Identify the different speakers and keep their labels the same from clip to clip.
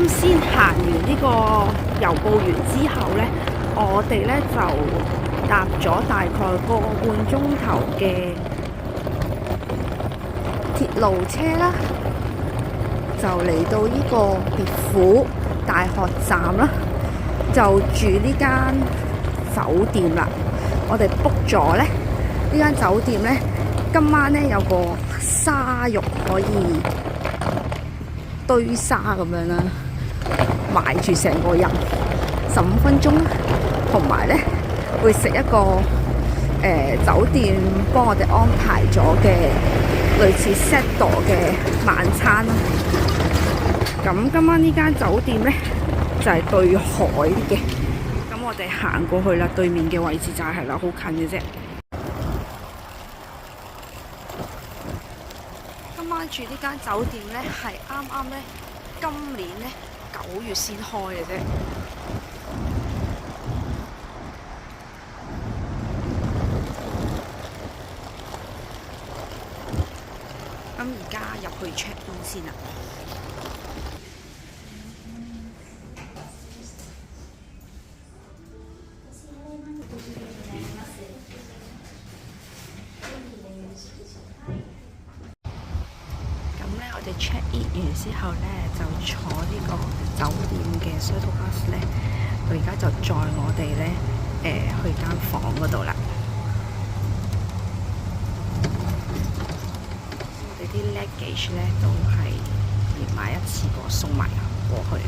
Speaker 1: 啱先行完呢個遊步園之後呢，我哋呢就搭咗大概個半鐘頭嘅鐵路車啦，就嚟到呢個別府大學站啦，就住呢間酒店啦。我哋 book 咗呢間酒店呢，今晚呢有個沙浴可以堆沙咁樣啦，埋住成個人15分鐘啦，同埋呢會食一個酒店幫我哋安排咗嘅類似 set 嘅晚餐啦。咁今晚呢間酒店呢，就係對海嘅，咁我哋行過去啦，對面嘅位置就係啦，好近嘅啫。今晚住呢間酒店呢，係啱啱呢，今年呢9月先開嘅啫。咁而家入去 check in 先啦。我哋 check in 完之後呢，就坐呢個酒店嘅 shuttle bus 呢，佢而家就載我哋呢去間房嗰度啦。我哋啲 luggage 呢都係連埋一次過送埋過去。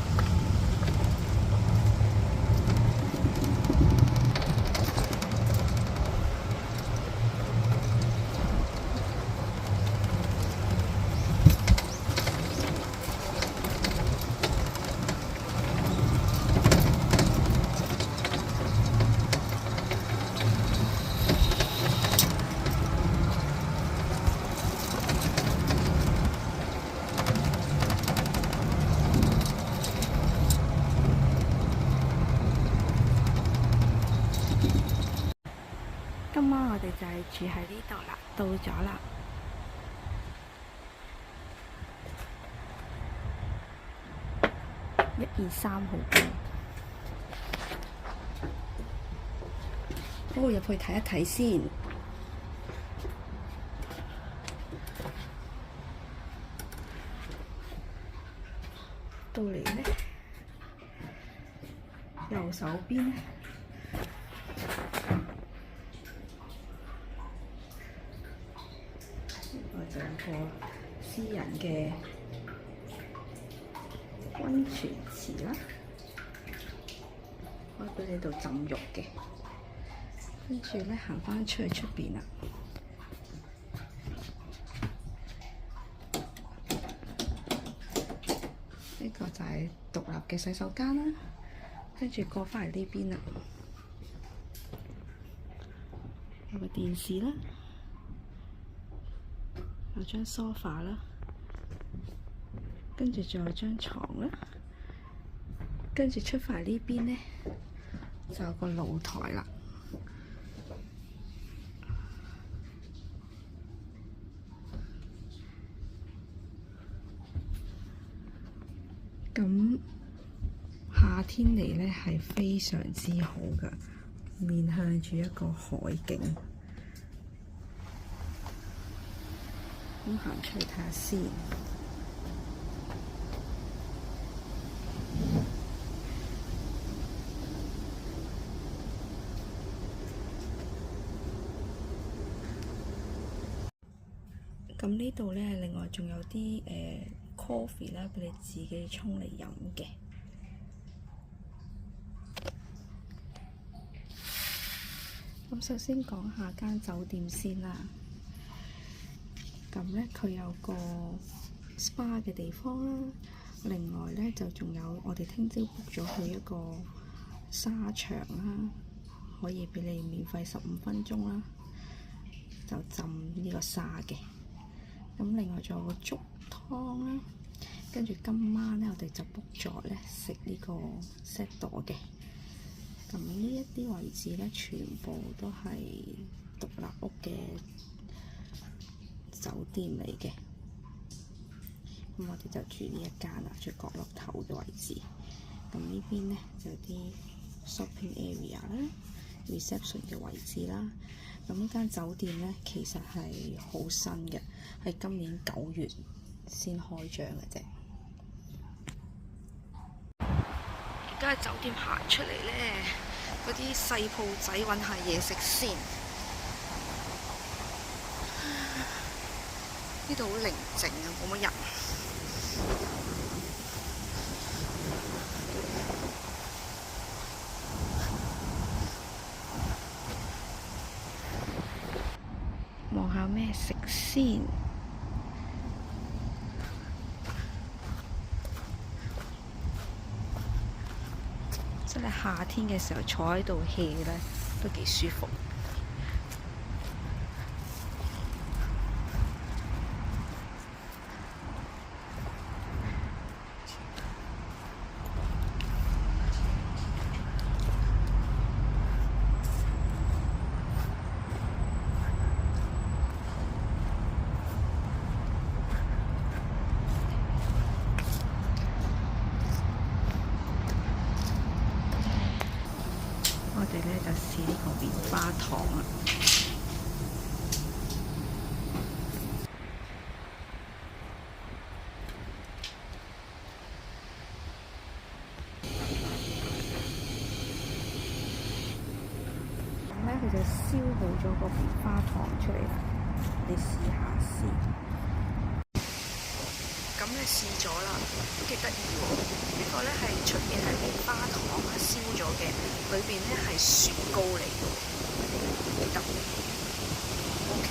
Speaker 1: 今晚我哋就係住喺呢度啦，到咗啦。123號館，不過入去睇一睇先。到嚟呢，右手邊就有個私人嘅溫泉池啦，可以俾你度浸浴嘅。跟住咧行返出去出邊啦，呢個就係獨立嘅洗手間啦。跟住過返嚟呢邊啦，有個電視啦。有張梳化啦，跟住仲有張床啦，跟住出返嚟呢邊呢，就有個露台啦。咁夏天嚟呢係非常之好㗎，面向住一個海景。咁行出嚟睇下先。咁呢度呢，另外仲有啲coffee 啦，俾你自己沖嚟飲嘅。咁首先講下間酒店先啦。咁呢，佢有個 SPA 嘅地方啦，另外呢，就仲有我哋聽朝 book 咗去一個沙場啦，可以俾你免費15分鐘啦，就浸呢個沙嘅。咁另外仲有個粥湯啦，跟住今晚呢，我哋就 book 咗呢食呢個 set 嘅。咁呢一啲位置呢，全部都係獨立屋嘅酒店嚟嘅，咁我哋就住呢一間啦，最角落頭嘅位置。咁呢邊呢，就有啲 shopping area 啦、reception 嘅位置啦。咁呢間酒店呢，其實係好新嘅，係今年9月先開張嘅啫。而家喺酒店行出嚟呢，嗰啲細鋪仔揾下嘢食先。呢度好寧靜啊，冇乜人。望下咩食先。真係夏天嘅時候坐喺度 hea 咧，都幾舒服。我哋咧就試呢個棉花糖啦。咁咧佢就燒好咗個棉花糖出嚟啦，你試下先。咁你試咗啦，都幾得意喎！呢個咧係出邊係棉花糖啊，燒咗嘅，裏邊咧係雪糕嚟嘅，幾得意。OK。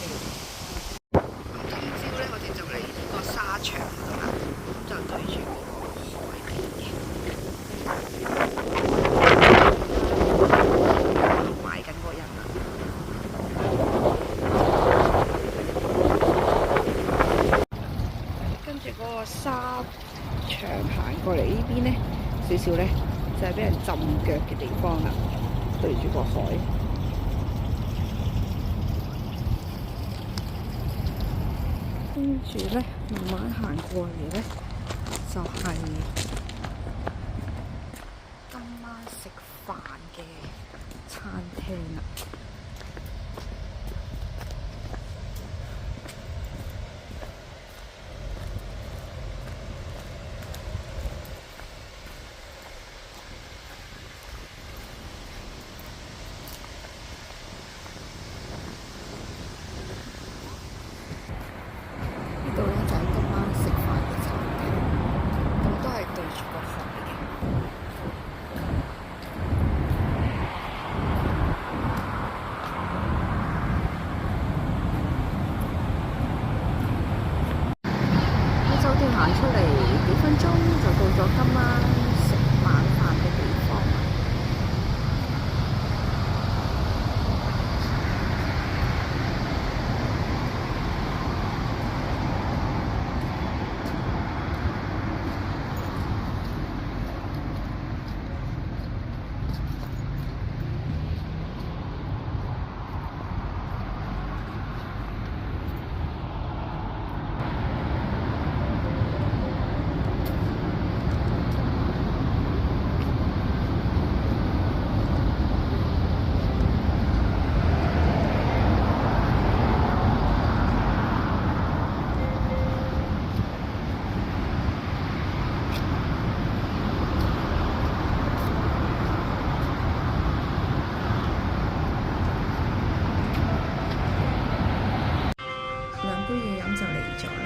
Speaker 1: 咁聽朝咧，我哋就嚟呢個沙場啦，咁就對住嗰個衣櫃邊嘅，喺度買緊個人啦。嗰個沙場行過嚟呢邊呢，少少呢就係俾人浸腳嘅地方啦，對住個海。跟住呢，慢慢行過嚟呢，就係今晚食飯嘅餐廳啦。呢度咧就係今晚食飯嘅餐廳，咁都係對住個海嘅。喺酒店行出嚟幾分鐘就到咗今晚食晚飯嘅地方。2杯嘢飲就嚟咗啦，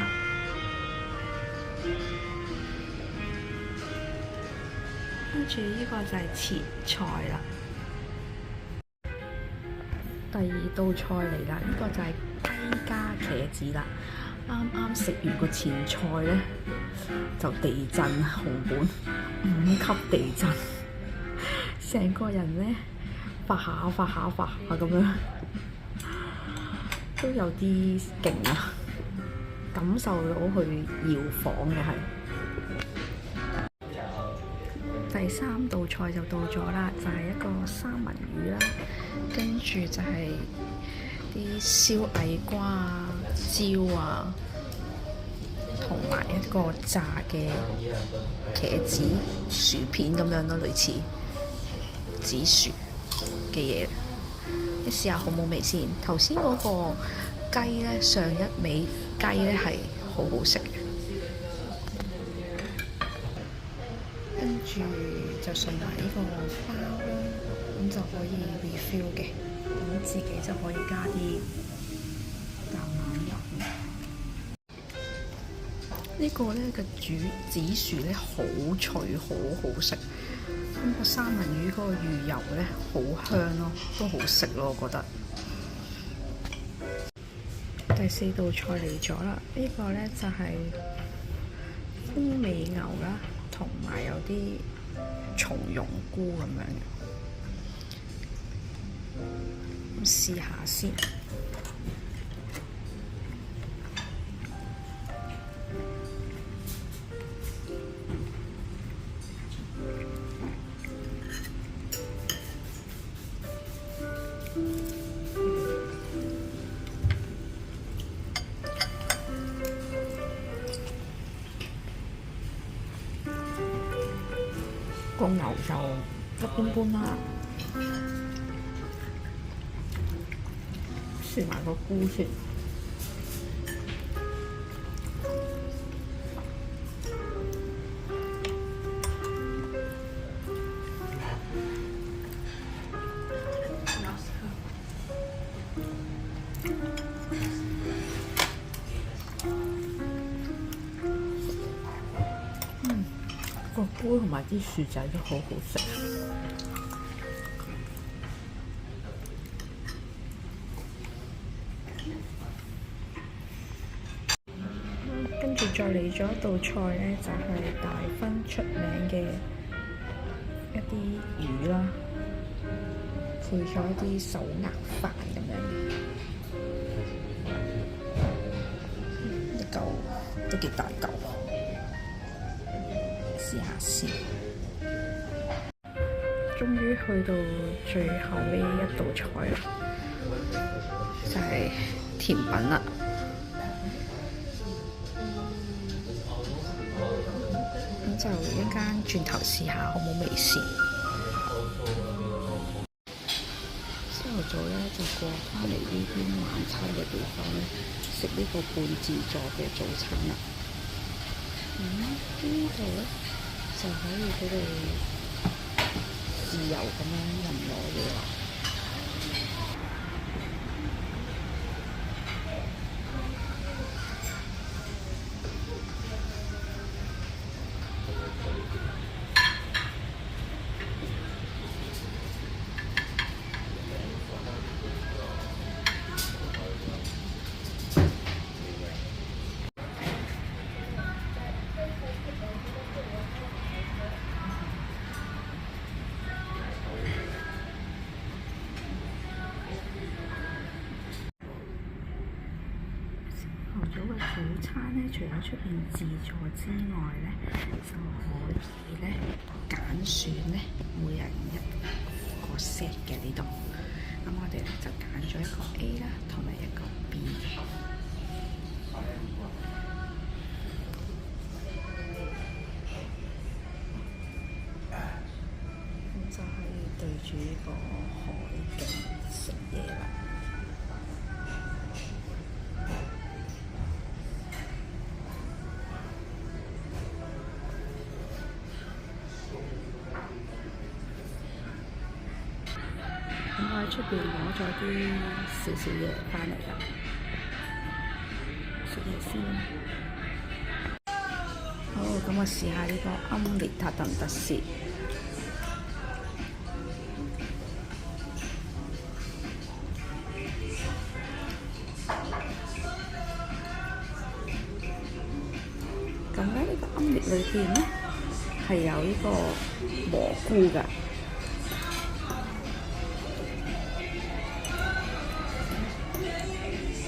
Speaker 1: 跟住呢個就係前菜啦。第2道菜嚟啦，呢個就係雞加茄子啦。啱啱食完個前菜呢，就地震紅本5級地震，成個人呢發下咁樣。都有啲勁啊，感受到佢搖晃嘅係。第3道菜就到咗啦，就係一個三文魚啦，跟住就係啲燒矮瓜啊、椒啊，同埋一個炸嘅茄子薯片咁樣咯，類似紫薯嘅嘢。你試下好冇味先。頭先嗰個雞咧，上一味雞咧係好好食嘅。跟住就送埋呢個包啦，咁就可以 refill 嘅，咁自己就可以加啲橄欖油。呢個咧嘅煮紫薯咧好脆，好好食。咁個三文魚嗰個魚油咧好香咯，都好食咯，我覺得。第4道菜嚟咗啦，呢個咧就係風味牛啦，同埋有啲松茸菇咁樣嘅，咁試下先。個牛就一般般啦，試埋個菇先。個菇同埋啲薯仔都好好食。跟住再嚟咗一道菜咧，就係大分出名嘅一啲魚啦，配咗一啲手握飯咁樣，一嚿都幾大嚿。試下先。終於去到最後呢一道菜啦，就係甜品啦。咁就一陣間轉頭試下好冇味先。朝頭早咧就過返嚟呢邊晚餐嘅地方咧，食呢個半自助嘅早餐啦。呢度咧就可以俾你自由咁樣任攞嘢啦。早嘅早餐咧，除咗出邊自助之外咧，就可以咧揀選咧每人一個 set 嘅呢度。咁我哋咧就揀咗一個 A 啦，同埋一個 B。咁就可以對住呢個海景食嘢啦。咁我喺出邊攞咗啲少少嘢返嚟啦，食嘢先。好，咁我試下呢個奄列塔特特士。咁咧，呢個奄列裏邊咧係有呢個蘑菇㗎。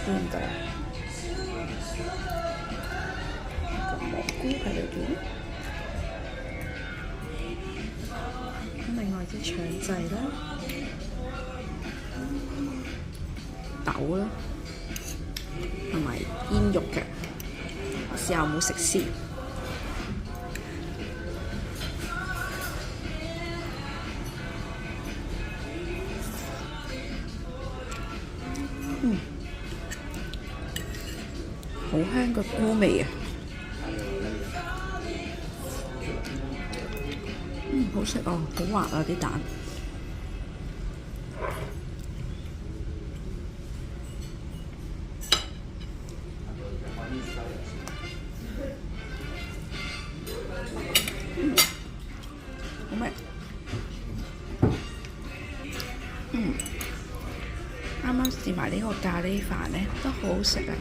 Speaker 1: 見到個蘑菇喺裏邊，咁另外啲腸仔啦、豆啦，同埋煙肉嘅，我試下有冇食先。好香嘅菇味啊！好食哦，好滑啊啲蛋。好味。啱啱試埋呢個咖喱飯呢，都好好食啊！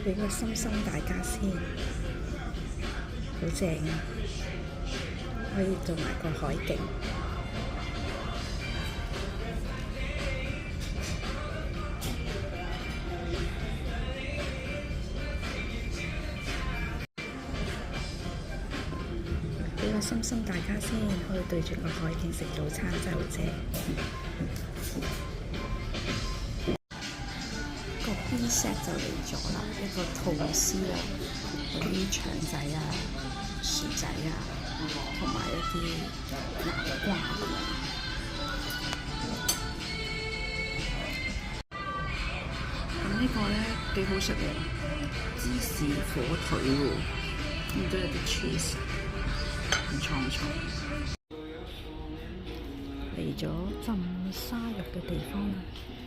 Speaker 1: 俾個心心大家先，好正啊！可以做埋個海景。俾個心心大家先，可以對住個海景食早餐，真係好正。個 B set 就嚟咗啦，一個吐司啊，嗰啲腸仔啊、薯仔啊，同埋一啲南瓜咁樣。咁呢個咧幾好食嘅，芝士火腿喎，咁都有啲 cheese， 唔錯唔錯。嚟咗浸沙肉嘅地方啦〜